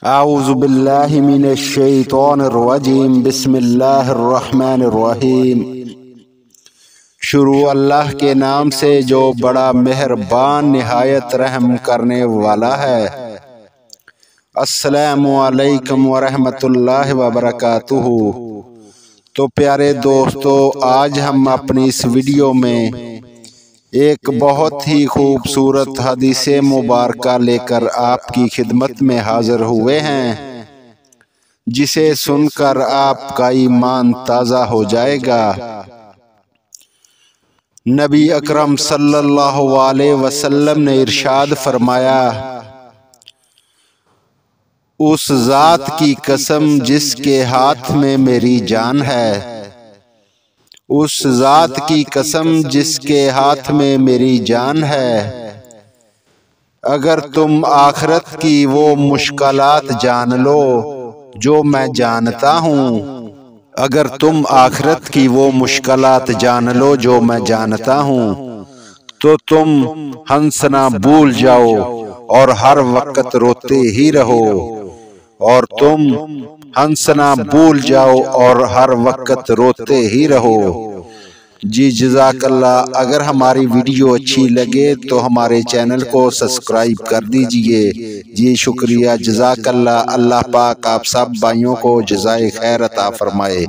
اعوذ باللہ من الشیطان الرجیم بسم اللہ الرحمن الرحیم۔ شروع اللہ کے نام سے جو بڑا مہربان نہایت رحم کرنے والا ہے۔ السلام علیکم ورحمۃ اللہ وبرکاتہ۔ تو پیارے دوستو، آج ہم اپنی اس ویڈیو میں ایک بہت ہی خوبصورت حدیث مبارکہ لے کر آپ کی خدمت میں حاضر ہوئے ہیں، جسے سن کر آپ کا ایمان تازہ ہو جائے گا۔ نبی اکرم صلی اللہ علیہ وسلم نے ارشاد فرمایا، اس ذات کی قسم جس کے ہاتھ میں میری جان ہے، اس ذات کی قسم جس کے ہاتھ میں میری جان ہے، اگر تم آخرت کی وہ مشکلات جان لو جو میں جانتا ہوں، اگر تم آخرت کی وہ مشکلات جان لو جو میں جانتا ہوں، تو تم ہنسنا بھول جاؤ اور ہر وقت روتے ہی رہو، اور تم ہنسنا بھول جاؤ اور ہر وقت روتے ہی رہو۔ جی جزاک اللہ۔ اگر ہماری ویڈیو اچھی لگے تو ہمارے چینل کو سبسکرائب کر دیجئے۔ جی شکریہ، جزاک اللہ۔ اللہ پاک آپ سب بھائیوں کو جزائے خیر عطا فرمائے۔